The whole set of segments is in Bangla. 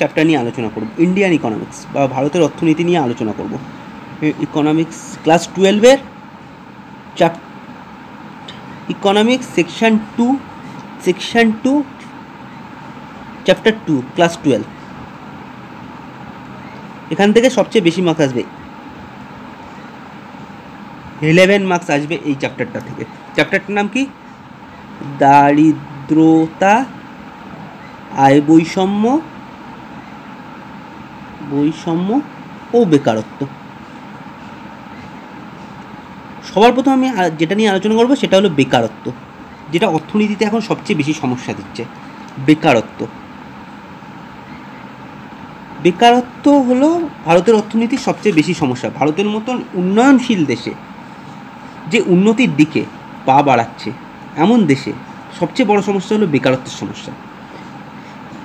চ্যাপ্টার নিয়ে আলোচনা করব, ইন্ডিয়ান ইকোনমিক্স বা ভারতের অর্থনীতি নিয়ে আলোচনা করব। ইকোনমিক্স ক্লাস 12-এর economics section two chapter 2 class 12। এখান থেকে সবচেয়ে বেশি মার্কস আসবে, 11 মার্কস আসবে এই চ্যাপ্টারটা থেকে। চ্যাপ্টারটার নাম কি? দারিদ্রতা, আয় বৈষম্য ও বেকারত্ব। সবার প্রথম আমি যেটা নিয়ে আলোচনা করবো সেটা হলো বেকারত্ব, যেটা অর্থনীতিতে এখন সবচেয়ে বেশি সমস্যা দিচ্ছে। বেকারত্ব হলো ভারতের অর্থনীতির সবচেয়ে বেশি সমস্যা। ভারতের মতন উন্নয়নশীল দেশে, যে উন্নতির দিকে পা বাড়াচ্ছে এমন দেশে সবচেয়ে বড় সমস্যা হলো বেকারত্বের সমস্যা।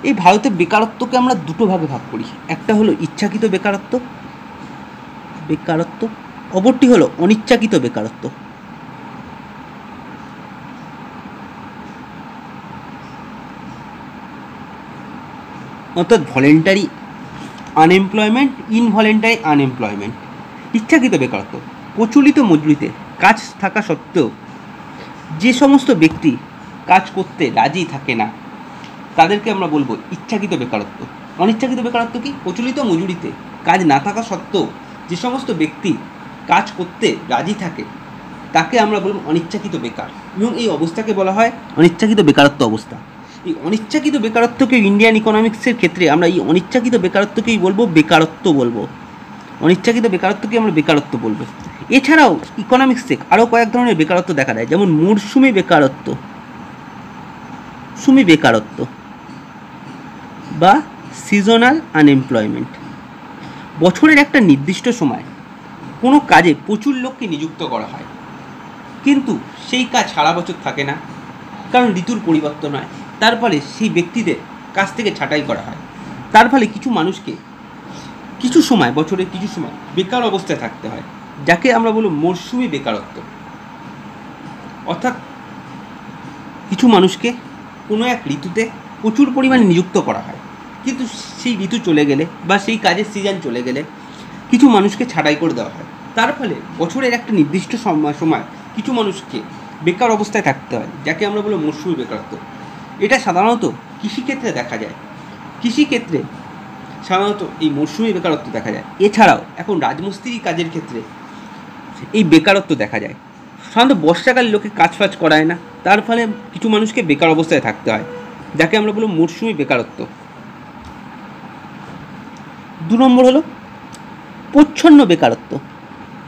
এই ভারতের বেকারত্বকে আমরা দুটো ভাগে ভাগ করি। একটা হলো ইচ্ছাকৃত বেকারত্ব, অপরটি হলো অনিচ্ছাকৃত বেকারত্ব। অর্থাৎ ভলেন্টারি আনএমপ্লয়মেন্ট, ইনভলেন্টারি আনএমপ্লয়মেন্ট। ইচ্ছাকৃত বেকারত্ব, প্রচলিত মজুরিতে কাজ থাকা সত্ত্বেও যে সমস্ত ব্যক্তি কাজ করতে রাজি থাকে না তাদেরকে আমরা বলবো ইচ্ছাকৃত বেকারত্ব। অনিচ্ছাকৃত বেকারত্ব কি? প্রচলিত মজুরিতে কাজ না থাকা সত্ত্বেও যে সমস্ত ব্যক্তি কাজ করতে রাজি থাকে তাকে আমরা বলবো অনিচ্ছাকৃত বেকার, এবং এই অবস্থাকে বলা হয় অনিচ্ছাকৃত বেকারত্ব অবস্থা। এই অনিচ্ছাকৃত বেকারত্বকে ইন্ডিয়ান ইকোনমিক্সের ক্ষেত্রে আমরা এই অনিচ্ছাকৃত বেকারত্বকেই বলবো বেকারত্ব বলবো। অনিচ্ছাকৃত বেকারত্বকে আমরা বেকারত্ব বলবো। এছাড়াও ইকোনমিক্সে আরও কয়েক ধরনের বেকারত্ব দেখা দেয়, যেমন মরশুমি বেকারত্ব বা সিজনাল আনএমপ্লয়মেন্ট। বছরের একটা নির্দিষ্ট সময় কোনো কাজে প্রচুর লোককে নিযুক্ত করা হয়, কিন্তু সেই কাজ সারা বছর থাকে না, কারণ ঋতুর পরিবর্তন হয়। তার ফলে সেই ব্যক্তিদের কাছ থেকে ছাঁটাই করা হয়। তার ফলে কিছু মানুষকে কিছু সময়, বছরের কিছু সময় বেকার অবস্থায় থাকতে হয়, যাকে আমরা বলব মরশুমি বেকারত্ব। অর্থাৎ কিছু মানুষকে কোনো এক ঋতুতে প্রচুর পরিমাণে নিযুক্ত করা হয়, কিন্তু সেই ঋতু চলে গেলে বা সেই কাজের সিজন চলে গেলে কিছু মানুষকে ছাঁটাই করে দেওয়া হয়। তার ফলে বছরের একটা নির্দিষ্ট সময় কিছু মানুষকে বেকার অবস্থায় থাকতে হয়, যাকে আমরা বলব মরশুমি বেকারত্ব। এটা সাধারণত কৃষিক্ষেত্রে দেখা যায়। কৃষিক্ষেত্রে সাধারণত এই মরশুমি বেকারত্ব দেখা যায়। এছাড়াও এখন রাজমিস্ত্রি কাজের ক্ষেত্রে এই বেকারত্ব দেখা যায়। সাধারণত বর্ষাকালে লোকে কাজ ফাজ করায় না, তার ফলে কিছু মানুষকে বেকার অবস্থায় থাকতে হয়, যাকে আমরা বলব মরশুমি বেকারত্ব। 2 নম্বর হলো প্রচ্ছন্ন বেকারত্ব।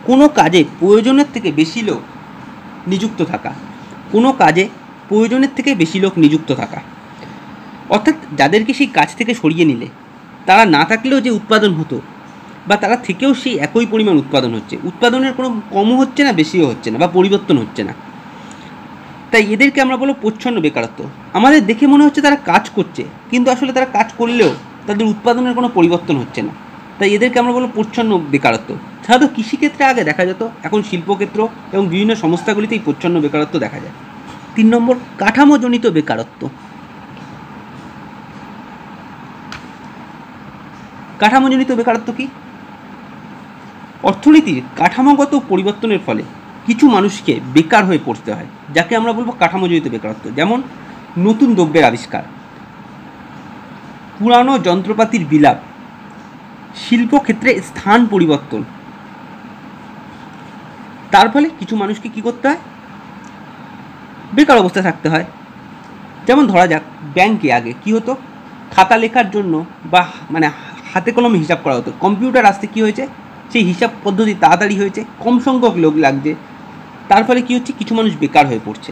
কোনো কাজে প্রয়োজনের থেকে বেশি লোক নিযুক্ত থাকা, অর্থাৎ যাদেরকে সেই কাজ থেকে সরিয়ে নিলে তারা না থাকলেও যে উৎপাদন হতো বা তারা থেকেও সেই একই পরিমাণ উৎপাদন হচ্ছে, উৎপাদনের কোনো কমও হচ্ছে না, বেশিও হচ্ছে না বা পরিবর্তন হচ্ছে না, তাই এদেরকে আমরা বলবো প্রচ্ছন্ন বেকারত্ব। আমাদের দেখে মনে হচ্ছে তারা কাজ করছে, কিন্তু আসলে তারা কাজ করলেও তাদের উৎপাদনের কোনো পরিবর্তন হচ্ছে না, তাই এদেরকে আমরা বলবো প্রচ্ছন্ন বেকারত্ব। সাধারণত কৃষিক্ষেত্রে আগে দেখা যেত, এখন শিল্পক্ষেত্র এবং বিভিন্ন সংস্থাগুলিতেই প্রচ্ছন্ন বেকারত্ব দেখা যায়। 3 নম্বর কাঠামোজনিত বেকারত্ব। কাঠামোজনিত বেকারত্ব কি? অর্থনীতির কাঠামোগত পরিবর্তনের ফলে কিছু মানুষকে বেকার হয়ে পড়তে হয়, যাকে আমরা বলবো কাঠামোজনিত বেকারত্ব। যেমন নতুন দ্রব্যের আবিষ্কার, পুরানো যন্ত্রপাতির বিলাপ, শিল্পক্ষেত্রে স্থান পরিবর্তন। তার ফলে কিছু মানুষকে কী করতে হয়? বেকার অবস্থায় থাকতে হয়। যেমন ধরা যাক, ব্যাংকে আগে কী হতো, খাতা লেখার জন্য বা হাতে কলমে হিসাব করা হতো। কম্পিউটার আসতে কী হয়েছে, সেই হিসাব পদ্ধতি তাড়াতাড়ি হয়েছে, কম সংখ্যক লোক লাগছে, তার ফলে কী হচ্ছে, কিছু মানুষ বেকার হয়ে পড়ছে।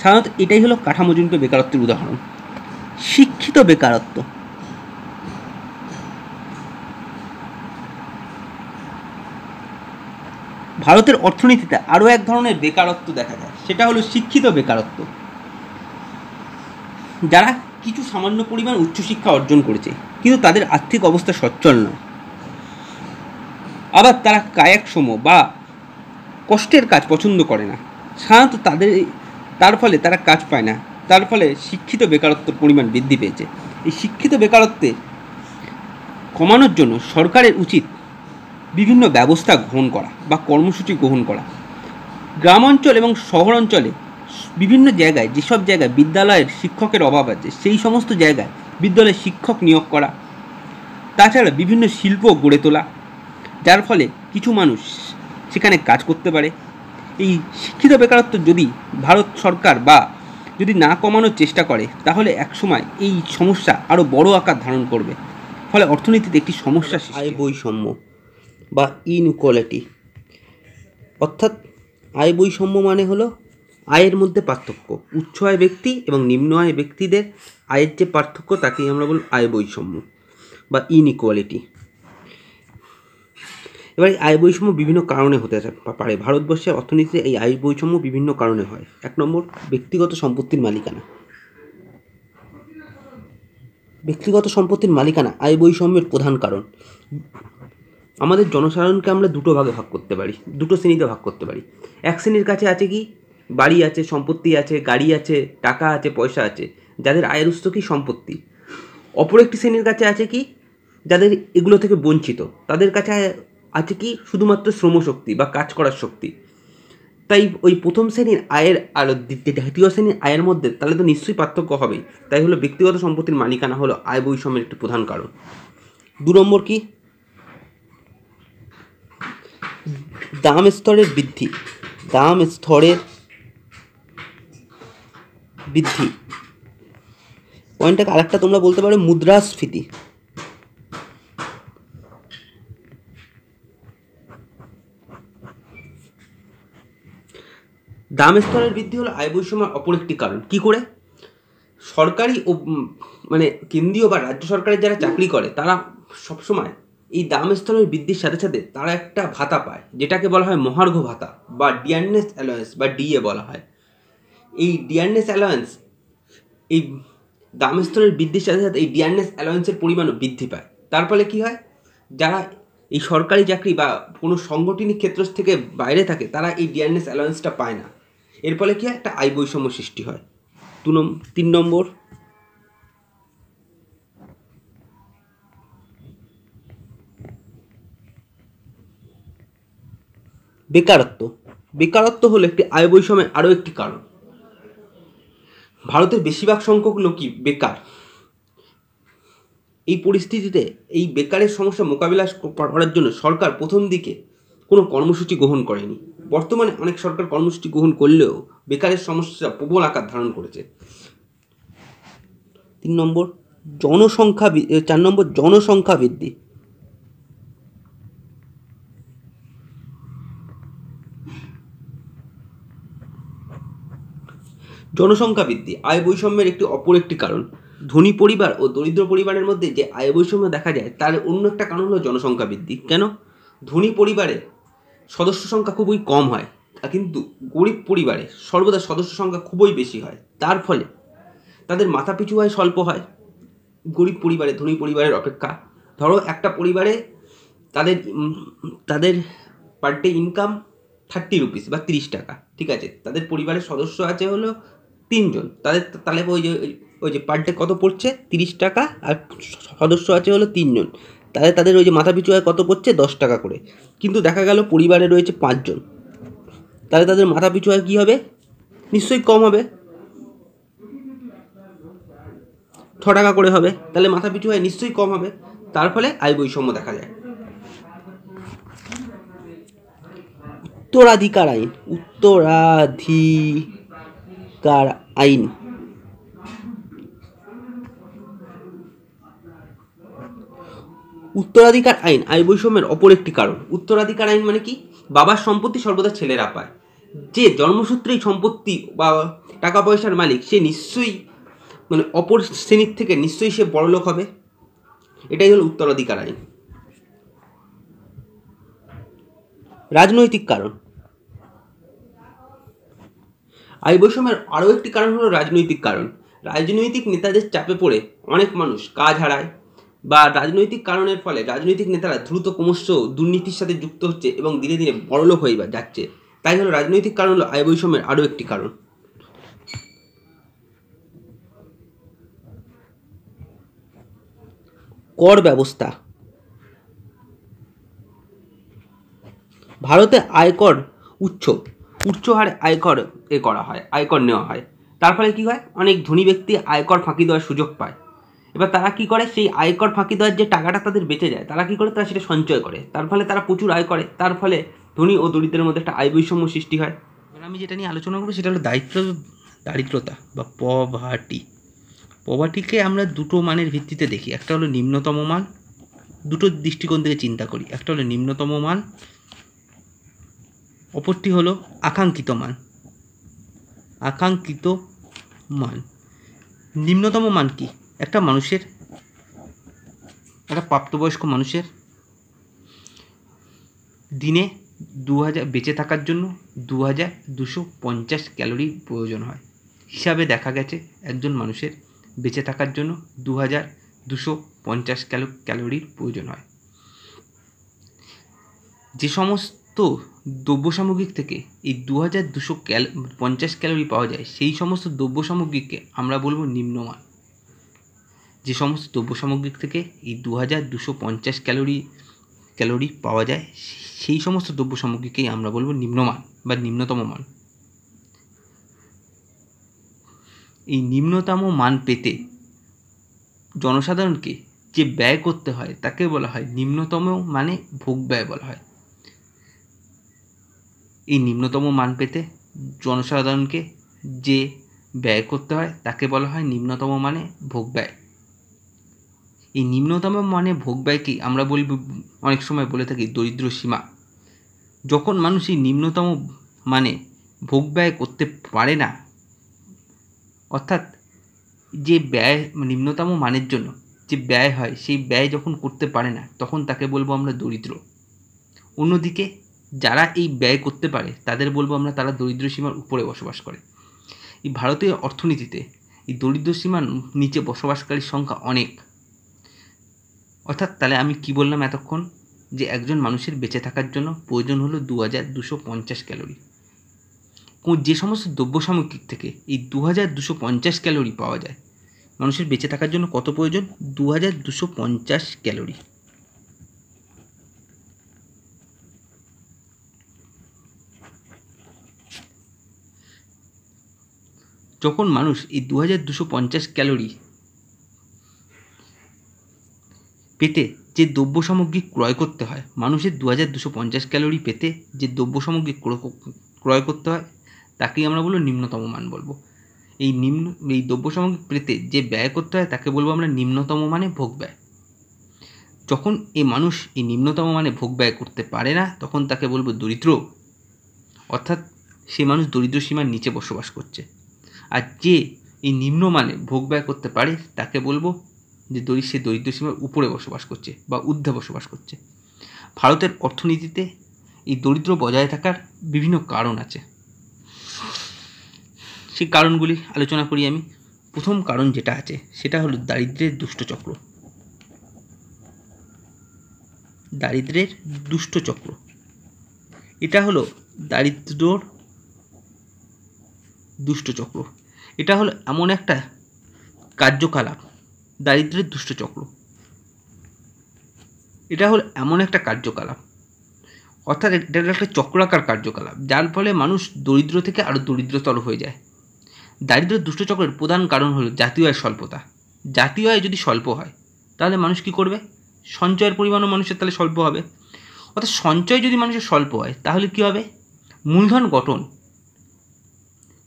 সাধারণত এটাই হলো কাঠামোজনিত বেকারত্বের উদাহরণ। শিক্ষিত বেকারত্ব। ভারতের অর্থনীতিতে আরও এক ধরনের বেকারত্ব দেখা যায়, সেটা হলো শিক্ষিত বেকারত্ব। যারা কিছু সামান্য পরিমাণ উচ্চশিক্ষা অর্জন করেছে, কিন্তু তাদের আর্থিক অবস্থা সচ্ছল নয়, আবার তারা কায়কশ্রম বা কষ্টের কাজ পছন্দ করে না, সাধারণত তার ফলে তারা কাজ পায় না। তার ফলে শিক্ষিত বেকারত্বের পরিমাণ বৃদ্ধি পেয়েছে। এই শিক্ষিত বেকারত্বে কমানোর জন্য সরকারের উচিত বিভিন্ন ব্যবস্থা গ্রহণ করা বা কর্মসূচি গ্রহণ করা। গ্রাম অঞ্চল এবং শহর অঞ্চলে বিভিন্ন জায়গায় যেসব জায়গায় বিদ্যালয়ের শিক্ষকের অভাব আছে সেই সমস্ত জায়গায় বিদ্যালয়ে শিক্ষক নিয়োগ করা। তাছাড়া বিভিন্ন শিল্প গড়ে তোলা, যার ফলে কিছু মানুষ সেখানে কাজ করতে পারে। এই শিক্ষিত বেকারত্ব যদি ভারত সরকার বা যদি না কমানোর চেষ্টা করে তাহলে একসময় এই সমস্যা আরও বড় আকার ধারণ করবে, ফলে অর্থনীতিতে একটি সমস্যা সৃষ্টি। আয় বৈষম্য বা ইনইকুয়ালিটি, অর্থাৎ আয় বৈষম্য মানে হলো আয়ের মধ্যে পার্থক্য। উচ্চ আয় ব্যক্তি এবং নিম্ন আয় ব্যক্তিদের আয়ের যে পার্থক্য তাকেই আমরা বলি আয় বৈষম্য বা ইনইকুয়ালিটি। এবার এই আয় বৈষম্য বিভিন্ন কারণে হতে পারে। ভারতবর্ষের অর্থনীতিতে এই আয় বৈষম্য বিভিন্ন কারণে হয়। 1 নম্বর, ব্যক্তিগত সম্পত্তির মালিকানা। ব্যক্তিগত সম্পত্তির মালিকানা আয় বৈষম্যের প্রধান কারণ। আমাদের জনসাধারণকে আমরা দুটো ভাগে ভাগ করতে পারি, দুটো শ্রেণীতে ভাগ করতে পারি। এক শ্রেণীর কাছে আছে কি, বাড়ি আছে, সম্পত্তি আছে, গাড়ি আছে, টাকা আছে, পয়সা আছে, যাদের আয়ের উৎস কি সম্পত্তি। অপর একটি শ্রেণীর কাছে আছে কি, যাদের এগুলো থেকে বঞ্চিত, তাদের কাছে আছে কি শুধুমাত্র শ্রমশক্তি বা কাজ করার শক্তি। তাই ওই প্রথম শ্রেণীর আয়ের আর দ্বিতীয় শ্রেণীর আয়ের মধ্যে তাহলে তো নিশ্চয়ই পার্থক্য হবেই। তাই হলো ব্যক্তিগত সম্পত্তির মালিকানা হলো আয় বৈষম্যের একটি প্রধান কারণ। 2 নম্বর কি, দাম স্তরের বৃদ্ধি। দাম স্তরের বৃদ্ধি পয়েন্টটাকে আরেকটা তোমরা বলতে পারো মুদ্রাস্ফীতি। দাম স্তরের বৃদ্ধি হলো আয় বৈষম্যের অপর একটি কারণ। কি করে? সরকারি ও মানে কেন্দ্রীয় বা রাজ্য সরকারের যারা চাকরি করে তারা সবসময় এই দাম স্তরের বৃদ্ধির সাথে সাথে তারা একটা ভাতা পায়, যেটাকে বলা হয় মহার্ঘ ভাতা বা ডিয়ারনেস অ্যালাওয়েন্স বা ডিএ বলা হয়। এই ডিয়ারনেস অ্যালাওয়েন্স, এই দাম স্তরের বৃদ্ধির সাথে সাথে এই ডিয়ারনেস অ্যালাওয়েন্সের পরিমাণও বৃদ্ধি পায়। তার ফলে কী হয়, যারা এই সরকারি চাকরি বা কোনো সাংগঠনিক ক্ষেত্র থেকে বাইরে থাকে তারা এই ডিয়ারনেস অ্যালাওয়েন্সটা পায় না। এর ফলে কী হয়, একটা আয় বৈষম্য সৃষ্টি হয়। 3 নম্বর, বেকারত্ব। বেকারত্ব হলো একটি আয় বৈষম্যের আরও একটি কারণ। ভারতের বেশিরভাগ সংখ্যক লোকই বেকার। এই পরিস্থিতিতে এই বেকারের সমস্যা মোকাবিলা করার জন্য সরকার প্রথম দিকে কোনো কর্মসূচি গ্রহণ করেনি। বর্তমানে অনেক সরকার কর্মসূচি গ্রহণ করলেও বেকারের সমস্যা প্রবল আকার ধারণ করেছে। 4 নম্বর, জনসংখ্যা বৃদ্ধি। জনসংখ্যা বৃদ্ধি আয় বৈষম্যের অপর একটি কারণ। ধনী পরিবার ও দরিদ্র পরিবারের মধ্যে যে আয় বৈষম্য দেখা যায় তার অন্য একটা কারণ হলো জনসংখ্যা বৃদ্ধি। কেন? ধনী পরিবারে সদস্য সংখ্যা খুবই কম হয়, কিন্তু গরিব পরিবারে সর্বদা সদস্য সংখ্যা খুবই বেশি হয়। তার ফলে তাদের মাথাপিছু আয় স্বল্প হয় গরিব পরিবারে ধনী পরিবারের অপেক্ষা। ধরো একটা পরিবারে তাদের পার ডে ইনকাম 30 রুপিস বা 30 টাকা, ঠিক আছে। তাদের পরিবারের সদস্য আছে হলো 3 জন, তাহলে ওই যে পার ডে কত পড়ছে 30 টাকা, আর সদস্য আছে হলো 3 জন, তাহলে তাদের ওই যে মাথাপিছু আয় কত পড়ছে 10 টাকা করে। কিন্তু দেখা গেল পরিবারে রয়েছে 5 জন, তাহলে তাদের মাথাপিছু আয় কী হবে? নিশ্চয়ই কম হবে, 6 টাকা করে হবে। তাহলে মাথাপিছু আয় নিশ্চয়ই কম হবে, তার ফলে আয় বৈষম্য দেখা যায়। উত্তরাধিকার আইন। উত্তরাধিকার আইন উত্তরাধিকার আইন আয় বৈষম্যের অপর একটি কারণ। উত্তরাধিকার আইন মানে কি? বাবার সম্পত্তি সর্বদা ছেলেরা পায়। যে জন্মসূত্রেই সম্পত্তি বা টাকা পয়সার মালিক সে নিশ্চয়ই মানে অপর শ্রেণীর থেকে নিশ্চয়ই সে বড়লোক হবে। এটাই হলো উত্তরাধিকার আইন। রাজনৈতিক কারণ। আয় বৈষম্যের আরও একটি কারণ হলো রাজনৈতিক কারণ। রাজনৈতিক নেতাদের চাপে পড়ে অনেক মানুষ কাজ হারায়, বা রাজনৈতিক কারণের ফলে রাজনৈতিক নেতারা দ্রুত ক্রমশ দুর্নীতির সাথে যুক্ত হচ্ছে এবং ধীরে ধীরে বড়লোক হয়ে যাচ্ছে। তাই হলো রাজনৈতিক কারণ হলো আয় বৈষম্যের আরও একটি কারণ। কর ব্যবস্থা। ভারতে আয়কর উচ্চ হারে আয়কর করা হয়, আয়কর নেওয়া হয়। তার ফলে কী হয়, অনেক ধনী ব্যক্তি আয়কর ফাঁকি দেওয়ার সুযোগ পায়। এবার তারা কী করে, সেই আয়কর ফাঁকি দেওয়ার যে টাকাটা তাদের বেঁচে যায়, তারা কী করে, তারা সেটা সঞ্চয় করে। তার ফলে তারা প্রচুর আয় করে। তার ফলে ধনী ও দরিদ্রের মধ্যে একটা আয় বৈষম্য সৃষ্টি হয়। এবার আমি যেটা নিয়ে আলোচনা করবো সেটা হলো দারিদ্রতা বা পভার্টিকে আমরা দুটো মানের ভিত্তিতে দেখি। একটা হলো নিম্নতম মান, দুটো দৃষ্টিকোণ থেকে চিন্তা করি। একটা হলো নিম্নতম মান, অপরটি হলো আকাঙ্ক্ষিত মান। নিম্নতম মান কি? একটা প্রাপ্তবয়স্ক মানুষের দিনে 2000 বেঁচে থাকার জন্য 2250 ক্যালোরি প্রয়োজন হয়। হিসাবে দেখা গেছে একজন মানুষের বেঁচে থাকার জন্য 2250 ক্যালোরির প্রয়োজন হয়। যে সমস্ত দ্রব্য সামগ্রিক থেকে এই 2250 ক্যালোরি পাওয়া যায়, সেই সমস্ত দ্রব্য সামগ্রিককে আমরা বলবো নিম্নমান। যে সমস্ত দ্রব্য সামগ্রিক থেকে এই 2250 ক্যালোরি পাওয়া যায়, সেই সমস্ত দ্রব্য সামগ্রীকেই আমরা বলবো নিম্নমান বা নিম্নতম মান। এই নিম্নতম মান পেতে জনসাধারণকে যে ব্যয় করতে হয় তাকে বলা হয় নিম্নতম মানে ভোগ ব্যয় বলা হয়। এই নিম্নতম মান পেতে জনসাধারণকে যে ব্যয় করতে হয় তাকে বলা হয় নিম্নতম মানে ভোগ ব্যয়। এই নিম্নতম মানে ভোগ ব্যয়কে আমরা অনেক সময় বলে থাকি দরিদ্র সীমা। যখন মানুষ এই নিম্নতম মানে ভোগ ব্যয় করতে পারে না, অর্থাৎ যে ব্যয় নিম্নতম মানের জন্য যে ব্যয় হয়, সেই ব্যয় যখন করতে পারে না, তখন তাকে বলবো আমরা দরিদ্র। অন্যদিকে যারা এই ব্যয় করতে পারে তাদের বলবো আমরা তারা দরিদ্র সীমার উপরে বসবাস করে। এই ভারতীয় অর্থনীতিতে এই দরিদ্র সীমার নিচে বসবাসকারীর সংখ্যা অনেক। অর্থাৎ তাহলে আমি কি বললাম এতক্ষণ, যে একজন মানুষের বেঁচে থাকার জন্য প্রয়োজন হলো 2250 ক্যালোরি। যে সমস্ত দ্রব্য সামগ্রিক থেকে এই 2250 ক্যালোরি পাওয়া যায়, মানুষের বেঁচে থাকার জন্য কত প্রয়োজন? 2250 ক্যালোরি। যখন মানুষ এই 2250 ক্যালোরি পেতে যে দ্রব্য সামগ্রী ক্রয় করতে হয়, মানুষের 2250 ক্যালোরি পেতে যে দ্রব্য সামগ্রী ক্রয় করতে হয় তাকেই আমরা বলবো নিম্নতম মান বলবো। এই দ্রব্য সামগ্রী পেতে যে ব্যয় করতে হয় তাকে বলবো আমরা নিম্নতম মানে ভোগ ব্যয়। যখন এই মানুষ এই নিম্নতম মানে ভোগ ব্যয় করতে পারে না, তখন তাকে বলবো দরিদ্র। অর্থাৎ সে মানুষ দরিদ্র সীমার নিচে বসবাস করছে। আর যে এই নিম্ন মানে ভোগ ব্যয় করতে পারে তাকে বলবো যে সে দরিদ্র সীমার উপরে বসবাস করছে বা ঊর্ধ্বে বসবাস করছে। ভারতের অর্থনীতিতে এই দরিদ্র বজায় থাকার বিভিন্ন কারণ আছে। সেই কারণগুলি আলোচনা করি আমি। প্রথম কারণ যেটা আছে সেটা হলো দারিদ্র্যের দুষ্টচক্র। এটা হলো দারিদ্র্যর দুষ্টচক্র। এটা হলো এমন একটা কার্যকলাপ, দারিদ্র্যের দুষ্টচক্র। এটা হলো এমন একটা কার্যকলাপ, অর্থাৎ এটা একটা চক্রাকার কার্যকলাপ, যার ফলে মানুষ দরিদ্র থেকে আরও দরিদ্রতর হয়ে যায়। দারিদ্র্যের দুষ্টচক্রের প্রধান কারণ হলো জাতীয় আয় স্বল্পতা। জাতীয় আয় যদি স্বল্প হয় তাহলে মানুষ কী করবে? সঞ্চয়ের পরিমাণও মানুষের তাহলে স্বল্প হবে। অর্থাৎ সঞ্চয় যদি মানুষের স্বল্প হয় তাহলে কী হবে? মূলধন গঠন,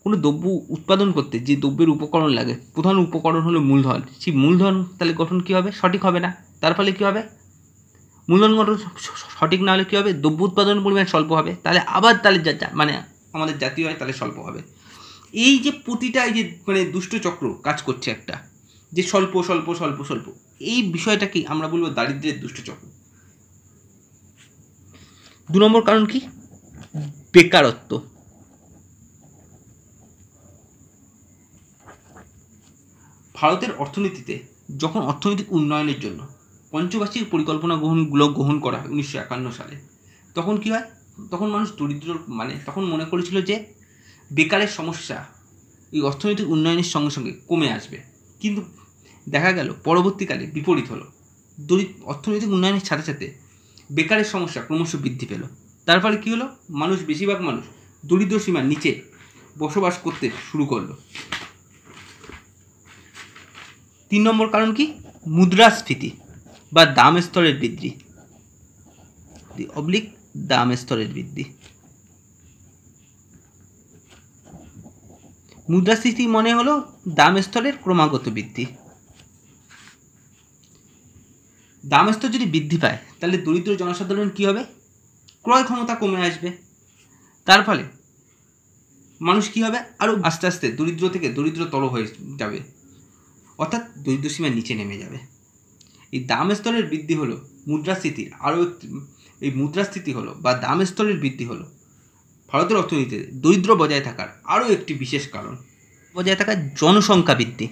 কোনো দ্রব্য উৎপাদন করতে যে দ্রব্যের উপকরণ লাগে, প্রধান উপকরণ হলো মূলধন। সেই মূলধন তাহলে গঠন কী হবে? সঠিক হবে না। তার ফলে কী হবে? মূলধন গঠন সঠিক না হলে কী হবে? দ্রব্য উৎপাদনের পরিমাণ স্বল্প হবে। তাহলে আবার তাহলে মানে আমাদের জাতীয় আয় তাহলে স্বল্প হবে। এই যে প্রতিটা এই যে মানে দুষ্টচক্র কাজ করছে একটা, যে স্বল্প স্বল্প স্বল্প স্বল্প, এই বিষয়টাকেই আমরা বলবো দারিদ্র্যের দুষ্টচক্র। 2 নম্বর কারণ কি? বেকারত্ব। ভারতের অর্থনীতিতে যখন অর্থনৈতিক উন্নয়নের জন্য পঞ্চবার্ষিক পরিকল্পনাগুলো গ্রহণ করা হয় 1951 সালে, তখন কী হয়? তখন মানুষ দরিদ্র তখন মনে করেছিল যে বেকারের সমস্যা এই অর্থনৈতিক উন্নয়নের সঙ্গে সঙ্গে কমে আসবে। কিন্তু দেখা গেল পরবর্তীকালে বিপরীত হলো। অর্থনৈতিক উন্নয়নের সাথে সাথে বেকারের সমস্যা ক্রমশ বৃদ্ধি পেল। তার ফলে কী হলো, বেশিরভাগ মানুষ দরিদ্র সীমার নিচে বসবাস করতে শুরু করলো। 3 নম্বর কারণ কি, মুদ্রাস্ফীতি বা দাম স্তরের বৃদ্ধি, দাম স্তরের বৃদ্ধি। মুদ্রাস্ফীতি মনে হলো দাম স্তরের ক্রমাগত বৃদ্ধি। দাম স্তর যদি বৃদ্ধি পায় তাহলে দরিদ্র জনসাধারণ কী হবে, ক্রয় ক্ষমতা কমে আসবে। তার ফলে মানুষ কী হবে, আরও আস্তে আস্তে দরিদ্র থেকে দরিদ্রতর হয়ে যাবে, অর্থাৎ দরিদ্র সীমার নিচে নেমে যাবে। এই দাম স্তরের বৃদ্ধি হলো মুদ্রাস্ফীতির আরও একটি, এই মুদ্রাস্ফীতি হলো বা দাম স্তরের বৃদ্ধি হলো ভারতের অর্থনীতিতে দরিদ্র বজায় থাকার আরও একটি বিশেষ কারণ। বজায় থাকার জনসংখ্যা বৃদ্ধি।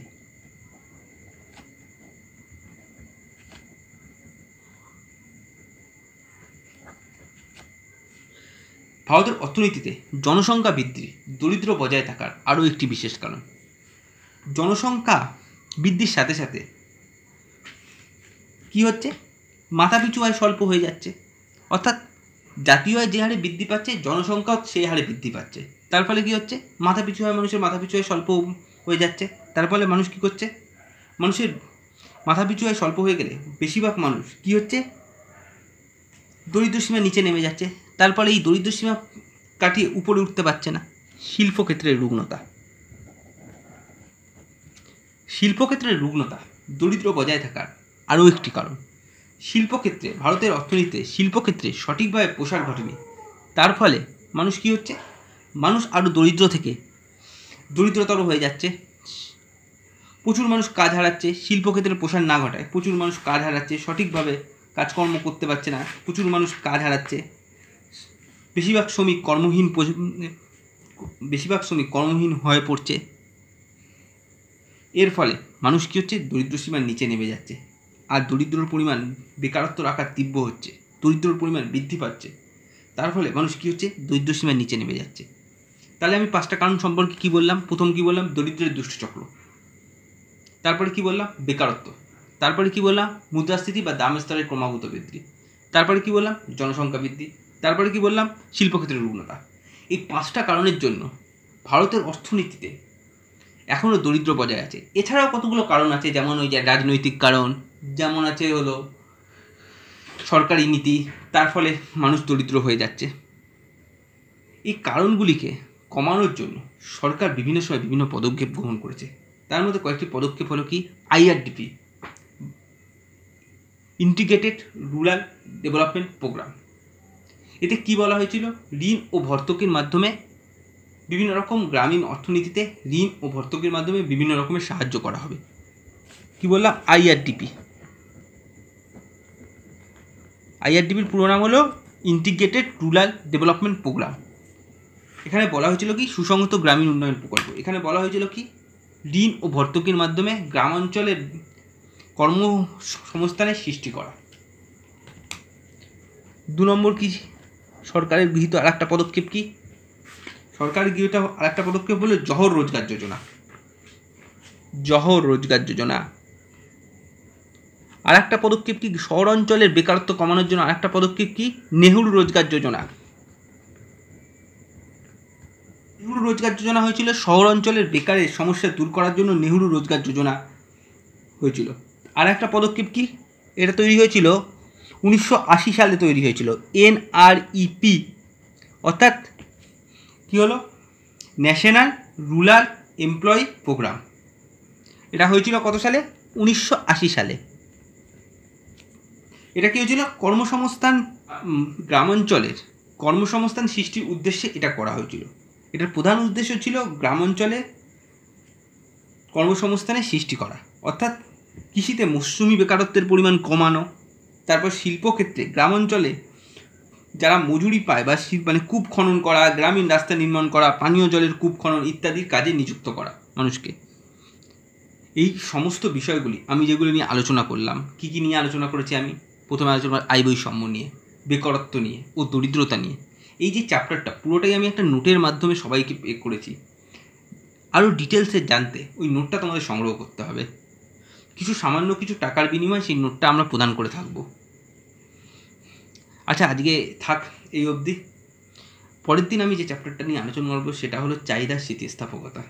ভারতের অর্থনীতিতে জনসংখ্যা বৃদ্ধি দরিদ্র বজায় থাকার আরও একটি বিশেষ কারণ। জনসংখ্যা বৃদ্ধির সাথে সাথে কি হচ্ছে, মাথাপিছু আয় স্বল্প হয়ে যাচ্ছে, অর্থাৎ জাতীয় আয় যে হারে বৃদ্ধি পাচ্ছে জনসংখ্যাও সেই হারে বৃদ্ধি পাচ্ছে। তার ফলে কী হচ্ছে, মানুষের মাথাপিছু আয় স্বল্প হয়ে যাচ্ছে। তার ফলে মানুষ কী করছে, মানুষের মাথাপিছু আয় স্বল্প হয়ে গেলে বেশিরভাগ মানুষ কী হচ্ছে, দরিদ্র সীমার নিচে নেমে যাচ্ছে। তার ফলে এই দরিদ্র সীমা কাটিয়ে উপরে উঠতে পারছে না। শিল্পক্ষেত্রের রুগ্নতা। শিল্পক্ষেত্রের রুগ্নতা দরিদ্র বজায় থাকার আরও একটি কারণ। শিল্পক্ষেত্রে, ভারতের অর্থনীতিতে শিল্পক্ষেত্রে সঠিকভাবে প্রসার ঘটেনি। তার ফলে মানুষ কী হচ্ছে, মানুষ আরও দরিদ্র থেকে দরিদ্রতর হয়ে যাচ্ছে। প্রচুর মানুষ কাজ হারাচ্ছে, শিল্পক্ষেত্রের প্রসার না ঘটায় প্রচুর মানুষ কাজ হারাচ্ছে, সঠিকভাবে কাজকর্ম করতে পারছে না, প্রচুর মানুষ কাজ হারাচ্ছে। বেশিরভাগ শ্রমিক কর্মহীন হয়ে পড়ছে। এর ফলে মানুষ কী হচ্ছে, দরিদ্র সীমার নিচে নেমে যাচ্ছে। আর দরিদ্রর পরিমাণ, বেকারত্বর আকার তীব্র হচ্ছে, দরিদ্রর পরিমাণ বৃদ্ধি পাচ্ছে। তার ফলে মানুষ কী হচ্ছে, দরিদ্র সীমার নিচে নেমে যাচ্ছে। তাহলে আমি 5টা কারণ সম্পর্কে কী বললাম, প্রথম কী বললাম, দরিদ্রের দুষ্টচক্র। তারপরে কী বললাম, বেকারত্ব। তারপরে কী বললাম, মুদ্রাস্ফীতি বা দাম স্তরের ক্রমাগত বৃদ্ধি। তারপরে কী বললাম, জনসংখ্যা বৃদ্ধি। তারপরে কী বললাম, শিল্পক্ষেত্রের রুগ্নতা। এই 5টা কারণের জন্য ভারতের অর্থনীতিতে এখনও দরিদ্র বজায় আছে। এছাড়াও কতগুলো কারণ আছে, যেমন ওই যে রাজনৈতিক কারণ, যেমন আছে হলো সরকারি নীতি, তার ফলে মানুষ দরিদ্র হয়ে যাচ্ছে। এই কারণগুলিকে কমানোর জন্য সরকার বিভিন্ন সময় বিভিন্ন পদক্ষেপ গ্রহণ করেছে। তার মধ্যে কয়েকটি পদক্ষেপ হলো কি, IRDP, integrated rural development programme. এতে কি বলা হয়েছিল, ঋণ ও ভর্তুকির মাধ্যমে বিভিন্ন রকম গ্রামীণ অর্থনীতিতে ঋণ ও ভর্তুকির মাধ্যমে বিভিন্ন রকমের সাহায্য করা হবে। কি বললাম, আইআরডিপি। আইআরডিপির পুরো নাম হলো ইন্টিগ্রেটেড রুরাল ডেভেলপমেন্ট প্রোগ্রাম। এখানে বলা হয়েছিল কি, সুসংহত গ্রামীণ উন্নয়ন প্রকল্প। এখানে বলা হয়েছিল কি, ঋণ ও ভর্তুকির মাধ্যমে গ্রামাঞ্চলের কর্মসংস্থানের সৃষ্টি করা। 2 নম্বর কি, সরকারের গৃহীত আরেকটা পদক্ষেপ কি, সরকারের গৃহীত আরেকটা পদক্ষেপ হলো জহর রোজগার যোজনা। জহর রোজগার যোজনা। আরেকটা পদক্ষেপ কি, শহর অঞ্চলের বেকারত্ব কমানোর জন্য আরেকটা পদক্ষেপ কি, নেহরু রোজগার যোজনা। নেহরু রোজগার যোজনা হয়েছিল শহর অঞ্চলের বেকারের সমস্যা দূর করার জন্য, নেহরু রোজগার যোজনা হয়েছিল। আর একটা পদক্ষেপ কি, এটা তৈরি হয়েছিল 1980 সালে তৈরি হয়েছিল, এনআরইপি, অর্থাৎ কি হলো, ন্যাশনাল রুরাল এমপ্লয়ি প্রোগ্রাম। এটা হয়েছিল কত সালে, 1980 সালে। এটা কি হয়েছিল, কর্মসংস্থান, গ্রামাঞ্চলের কর্মসংস্থান সৃষ্টির উদ্দেশ্যে এটা করা হয়েছিল। এটার প্রধান উদ্দেশ্য ছিল গ্রামাঞ্চলে কর্মসংস্থানের সৃষ্টি করা, অর্থাৎ কৃষিতে মৌসুমি বেকারত্বের পরিমাণ কমানো, তারপর শিল্পক্ষেত্রে গ্রামাঞ্চলে যারা মজুরি পায় বা মানে কূপ খনন করা, গ্রামীণ রাস্তা নির্মাণ করা, পানীয় জলের কূপ খনন ইত্যাদির কাজে নিযুক্ত করা মানুষকে। এই সমস্ত বিষয়গুলি আমি যেগুলো নিয়ে আলোচনা করলাম, কী কী নিয়ে আলোচনা করেছি আমি, প্রথমে আলোচনা আয় বৈষম্য নিয়ে, বেকারত্ব নিয়ে ও দরিদ্রতা নিয়ে। এই যে চ্যাপ্টারটা পুরোটাই আমি একটা নোটের মাধ্যমে সবাইকে করেছি। আরও ডিটেলসে জানতে ওই নোটটা তোমাদের সংগ্রহ করতে হবে। সামান্য কিছু টাকার বিনিময়ে সেই নোটটা আমরা প্রদান করে থাকবো। আচ্ছা, আজকে থাক এই অবধি। পরের দিন আমি যে চ্যাপ্টারটা নিয়ে আলোচনা করবো সেটা হলো চাহিদার স্থিতিস্থাপকতা।